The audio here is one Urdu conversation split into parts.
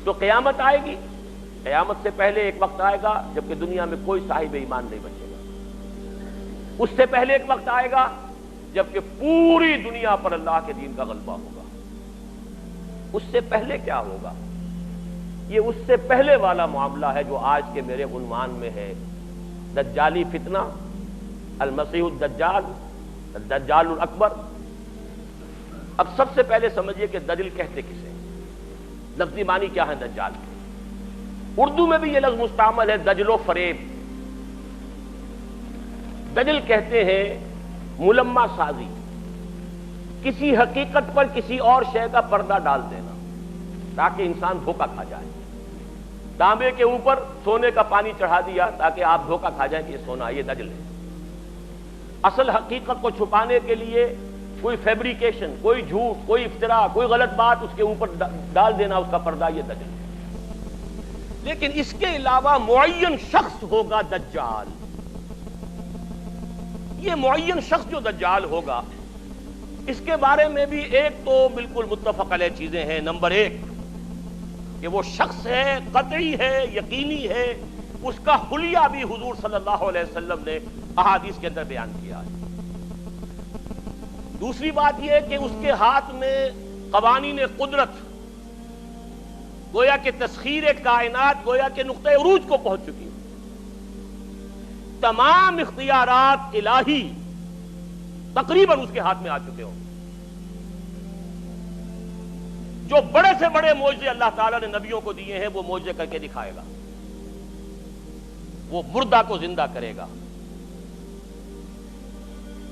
تو قیامت آئے گی، قیامت سے پہلے ایک وقت آئے گا جبکہ دنیا میں کوئی صاحب ایمان نہیں بچے گا، اس سے پہلے ایک وقت آئے گا جبکہ پوری دنیا پر اللہ کے دین کا غلبہ ہوگا۔ اس سے پہلے کیا ہوگا؟ یہ اس سے پہلے والا معاملہ ہے جو آج کے میرے عنوان میں ہے، دجالی فتنہ، المسیح الدجال، الدجال الاکبر۔ اب سب سے پہلے سمجھیے کہ دجل کہتے کسے، لفظی معنی کیا ہے دجال کے؟ اردو میں بھی یہ لفظ مستعمل ہے، دجل و فریب۔ دجل کہتے ہیں ملمہ سازی، کسی حقیقت پر کسی اور شے کا پردہ ڈال دینا تاکہ انسان دھوکہ کھا جائے۔ تانبے کے اوپر سونے کا پانی چڑھا دیا تاکہ آپ دھوکہ کھا جائیں کہ یہ سونا، یہ دجل ہے۔ اصل حقیقت کو چھپانے کے لیے کوئی فیبریکیشن، کوئی جھوٹ، کوئی افتراء، کوئی غلط بات اس کے اوپر ڈال دینا، اس کا پردہ، یہ دجل ہے۔ لیکن اس کے علاوہ معین شخص ہوگا دجال۔ یہ معین شخص جو دجال ہوگا، اس کے بارے میں بھی ایک تو بالکل متفق علیہ چیزیں ہیں۔ نمبر ایک کہ وہ شخص ہے، قطعی ہے، یقینی ہے، اس کا حلیہ بھی حضور صلی اللہ علیہ وسلم نے احادیث کے اندر بیان کیا ہے۔ دوسری بات یہ کہ اس کے ہاتھ میں قوانین قدرت، گویا کہ تسخیر کائنات، گویا کہ نقطہ عروج کو پہنچ چکی ہے۔ تمام اختیارات الہی تقریباً اس کے ہاتھ میں آ چکے ہوں۔ جو بڑے سے بڑے معجزے اللہ تعالیٰ نے نبیوں کو دیے ہیں وہ معجزے کر کے دکھائے گا۔ وہ مردہ کو زندہ کرے گا،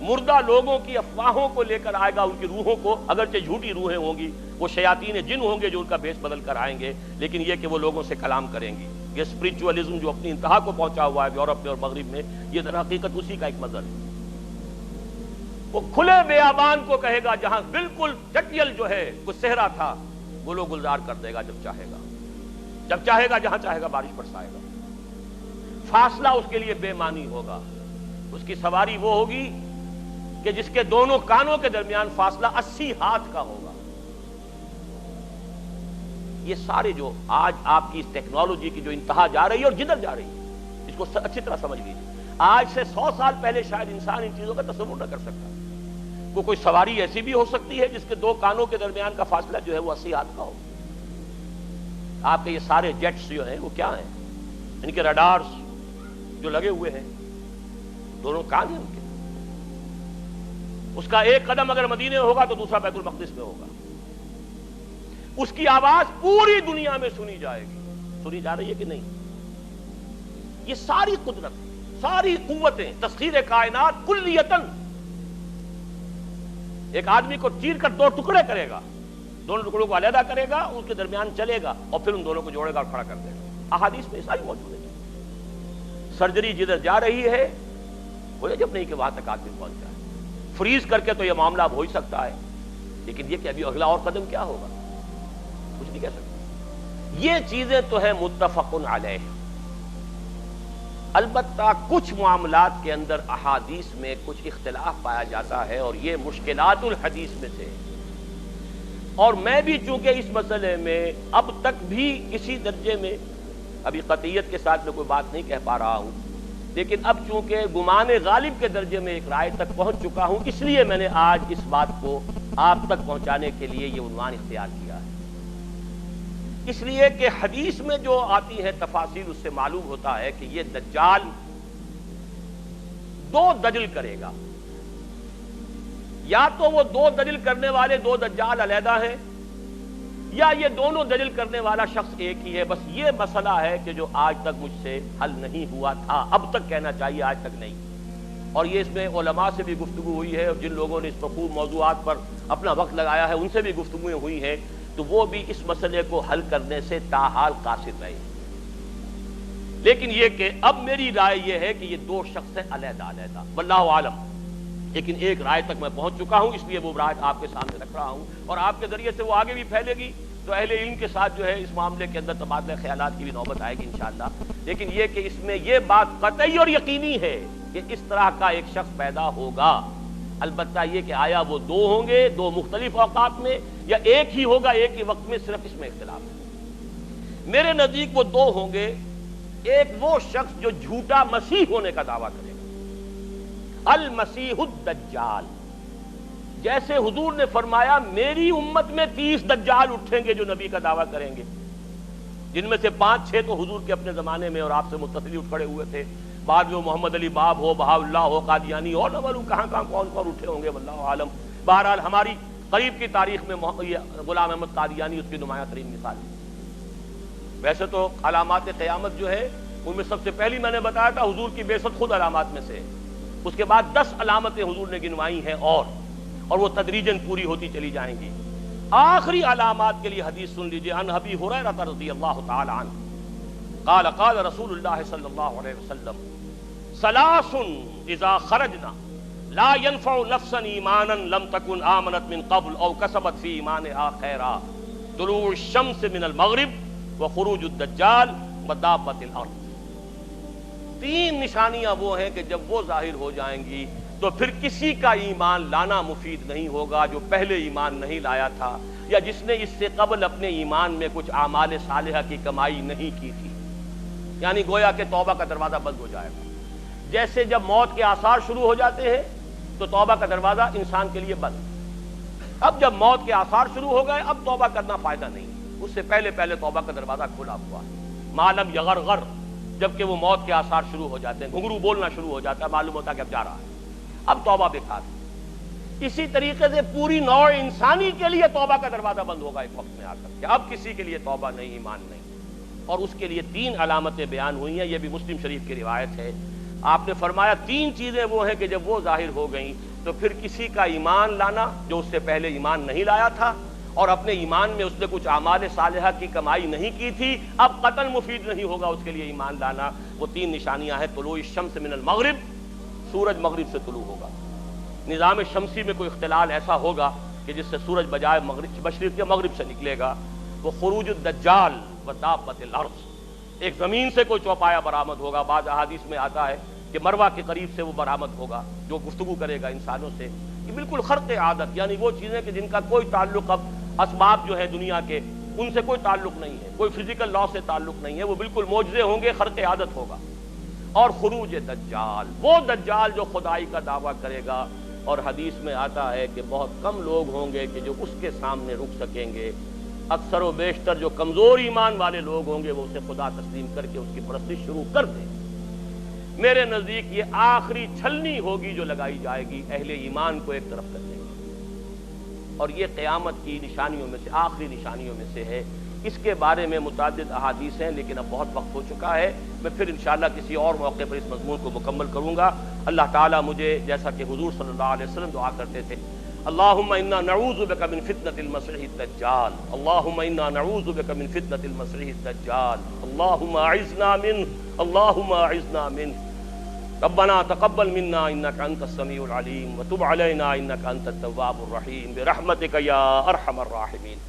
مردہ لوگوں کی افواہوں کو لے کر آئے گا، ان کی روحوں کو، اگرچہ جھوٹی روحیں ہوں گی، وہ شیاطین جن ہوں گے جو ان کا بھیس بدل کر آئیں گے، لیکن یہ کہ وہ لوگوں سے کلام کریں گی۔ یہ اسپرچولیزم جو اپنی انتہا کو پہنچا ہوا ہے یورپ میں اور مغرب میں، یہ در حقیقت اسی کا ایک مظہر ہے۔ وہ کھلے بیابان کو کہے گا جہاں بالکل چٹیل جو ہے وہ صحرا تھا، وہ لوگ گلزار کر دے گا جب چاہے گا، جب چاہے گا، جہاں چاہے گا بارش برسائے گا۔ فاصلہ اس کے لیے بے معنی ہوگا۔ اس کی سواری وہ ہوگی کہ جس کے دونوں کانوں کے درمیان فاصلہ 80 ہاتھ کا ہوگا۔ یہ سارے جو آج آپ کی اس ٹیکنالوجی کی جو انتہا جا رہی ہے اور جدھر جا رہی ہے، اس کو اچھی طرح سمجھ لیجیے۔ آج سے 100 سال پہلے شاید انسان ان چیزوں کا تصور نہ کر سکتا۔ کوئی سواری ایسی بھی ہو سکتی ہے جس کے دو کانوں کے درمیان کا فاصلہ جو ہے وہ 80 ہاتھ کا ہو۔ آپ کے یہ سارے جیٹس جو ہیں وہ کیا ہیں؟ ان کے رڈارز جو لگے ہوئے ہیں، دونوں کان ہیں ان کے۔ اس کا ایک قدم اگر مدینے میں ہوگا تو دوسرا بیت المقدس میں ہوگا۔ اس کی آواز پوری دنیا میں سنی جائے گی۔ سنی جا رہی ہے کہ نہیں؟ یہ ساری قدرت، ساری قوتیں، تسخیر کائنات کلیتاً ایک آدمی کو چیر کر 2 ٹکڑے کرے گا، دونوں ٹکڑوں کو علیحدہ کرے گا، اس کے درمیان چلے گا اور پھر ان دونوں کو جوڑے گا اور کھڑا کر دے گا۔ احادیث میں ساری موجود ہے۔ سرجری جدھر جا رہی ہے وہ جب نہیں کہ وہاں تک آدمی پہنچ جائے۔ فریز کر کے تو یہ معاملہ اب ہو ہی سکتا ہے، لیکن یہ کہ ابھی اگلا اور قدم کیا ہوگا کچھ نہیں کہہ سکتے۔ یہ چیزیں تو ہے متفق علیہ۔ البتہ کچھ معاملات کے اندر احادیث میں کچھ اختلاف پایا جاتا ہے اور یہ مشکلات الحدیث میں سے، اور میں بھی چونکہ اس مسئلے میں اب تک بھی کسی درجے میں، ابھی قطعیت کے ساتھ میں کوئی بات نہیں کہہ پا رہا ہوں، لیکن اب چونکہ گمان غالب کے درجے میں ایک رائے تک پہنچ چکا ہوں، اس لیے میں نے آج اس بات کو آپ تک پہنچانے کے لیے یہ عنوان اختیار کیا ہے۔ اس لیے کہ حدیث میں جو آتی ہے تفاصیل، اس سے معلوم ہوتا ہے کہ یہ دجال 2 دجل کرے گا۔ یا تو وہ 2 دجل کرنے والے 2 دجال علیحدہ ہیں، یا یہ دونوں دجل کرنے والا شخص ایک ہی ہے۔ بس یہ مسئلہ ہے کہ جو آج تک مجھ سے حل نہیں ہوا تھا، اب تک کہنا چاہیے آج تک نہیں، اور یہ اس میں علماء سے بھی گفتگو ہوئی ہے، اور جن لوگوں نے اس پر خوب موضوعات پر اپنا وقت لگایا ہے ان سے بھی گفتگویں ہوئی ہیں، تو وہ بھی اس مسئلے کو حل کرنے سے تاحال قاصر رہے۔ لیکن یہ کہ اب میری رائے یہ ہے کہ یہ 2 شخص ہیں علیحدہ علیحدہ، واللہ عالم، لیکن ایک رائے تک میں پہنچ چکا ہوں، اس لیے وہ رائے آپ کے سامنے رکھ رہا ہوں، اور آپ کے ذریعے سے وہ آگے بھی پھیلے گی تو اہل علم کے ساتھ جو ہے اس معاملے کے اندر تبادلہ خیالات کی بھی نوبت آئے گی انشاءاللہ۔ لیکن یہ کہ اس میں یہ بات قطعی اور یقینی ہے کہ اس طرح کا ایک شخص پیدا ہوگا۔ البتہ یہ کہ آیا وہ 2 ہوں گے 2 مختلف اوقات میں، یا ایک ہی ہوگا ایک ہی وقت میں، صرف اس میں اختلاف ہے۔ میرے نزدیک وہ دو ہوں گے، ایک وہ شخص جو جھوٹا مسیح ہونے کا دعویٰ کرے گا، المسیح الدجال، جیسے حضور نے فرمایا میری امت میں 30 دجال اٹھیں گے جو نبی کا دعویٰ کریں گے، جن میں سے 5-6 تو حضور کے اپنے زمانے میں اور آپ سے متصل اٹھ کھڑے ہوئے تھے، بعد میں محمد علی باب ہو، بہاء اللہ ہو، قادیانی اور نہ معلوم کہاں کون اٹھے ہوں گے، واللہ عالم۔ بہرحال ہماری قریب کی تاریخ میں غلام احمد قادیانی اس کی نمایاں ترین مثال ہے۔ ویسے تو علامات قیامت جو ہے ان میں سب سے پہلی میں نے بتایا تھا حضور کی بعثت خود علامات میں سے، اس کے بعد 10 علامتیں حضور نے گنوائی ہیں اور وہ تدریجاً پوری ہوتی چلی جائیں گی۔ آخری علامات کے لیے حدیث سن لیجیے، عن ابی ہریرہ رضی اللہ تعالی عنہ قال قال رسول اللہ صلی اللہ علیہ وسلم ثلاث اذا خرجنا لا ينفع نفسا ایمانا لم تكن آمنت من قبل او کسبت فی ایمانها خیرا، طلوع الشمس من المغرب وخروج الدجال ودابۃ الارض۔ 3 نشانیاں وہ ہیں کہ جب وہ ظاہر ہو جائیں گی تو پھر کسی کا ایمان لانا مفید نہیں ہوگا جو پہلے ایمان نہیں لایا تھا یا جس نے اس سے قبل اپنے ایمان میں کچھ اعمال صالحہ کی کمائی نہیں کی تھی، یعنی گویا کہ توبہ کا دروازہ بند ہو جائے گا۔ جیسے جب موت کے آثار شروع ہو جاتے ہیں تو توبہ کا دروازہ انسان کے لیے بند، اب جب موت کے آثار شروع ہو گئے اب توبہ کرنا فائدہ نہیں، اس سے پہلے توبہ کا دروازہ کھلا ہوا ہے۔ معلم یغرغر، جبکہ وہ موت کے آثار شروع ہو جاتے ہیں، گھنگرو بولنا شروع ہو جاتا ہے، معلوم ہوتا ہے کہ اب جا رہا ہے، اب توبہ بیکار ہے۔ اسی طریقے سے پوری نوع انسانی کے لیے توبہ کا دروازہ بند ہوگا ایک وقت میں آ کر کہ اب کسی کے لیے توبہ نہیں، ایمان نہیں، اور اس کے لیے 3 علامتیں بیان ہوئی ہیں، یہ بھی مسلم شریف کی روایت ہے۔ آپ نے فرمایا 3 چیزیں وہ ہیں کہ جب وہ ظاہر ہو گئیں تو پھر کسی کا ایمان لانا جو اس سے پہلے ایمان نہیں لایا تھا اور اپنے ایمان میں اس نے کچھ اعمال صالحہ کی کمائی نہیں کی تھی، اب قطعاً مفید نہیں ہوگا اس کے لیے ایمان لانا۔ وہ 3 نشانیاں ہیں، طلوع الشمس من المغرب، سورج مغرب سے طلوع ہوگا، نظام شمسی میں کوئی اختلال ایسا ہوگا کہ جس سے سورج بجائے مشرق کے مغرب سے نکلے گا، وہ خروج الدجال ودابۃ الارض، ایک زمین سے کوئی چوپایا برآمد ہوگا، بعض احادیث میں آتا ہے کہ مروہ کے قریب سے وہ برآمد ہوگا جو گفتگو کرے گا انسانوں سے، یہ بالکل خرق عادت، یعنی وہ چیزیں کہ جن کا کوئی تعلق اب اسباب جو ہے دنیا کے ان سے کوئی تعلق نہیں ہے، کوئی فزیکل لا سے تعلق نہیں ہے، وہ بالکل معجزے ہوں گے، خرق عادت ہوگا۔ اور خروج دجال، وہ دجال جو خدائی کا دعویٰ کرے گا، اور حدیث میں آتا ہے کہ بہت کم لوگ ہوں گے کہ جو اس کے سامنے رک سکیں گے، اکثر و بیشتر جو کمزور ایمان والے لوگ ہوں گے وہ اسے خدا تسلیم کر کے اس کی پرستش شروع کر دیں۔ میرے نزدیک یہ آخری چھلنی ہوگی جو لگائی جائے گی اہل ایمان کو ایک طرف کرنے کی، اور یہ قیامت کی نشانیوں میں سے آخری نشانیوں میں سے ہے۔ اس کے بارے میں متعدد احادیث ہیں لیکن اب بہت وقت ہو چکا ہے، میں پھر انشاءاللہ کسی اور موقع پر اس مضمون کو مکمل کروں گا۔ اللہ تعالیٰ مجھے، جیسا کہ حضور صلی اللہ علیہ وسلم دعا کرتے تھے، اللہم انا نعوذ بک من فتنة المسیح الدجال، اللہم انا نعوذ بک من فتنة المسیح الدجال، اللہم اعذنا منہ، اللہم اعذنا منہ، ربنا تقبل منا انك انت السميع العليم وتب علينا انك انت التواب الرحيم برحمتك يا ارحم الراحمين۔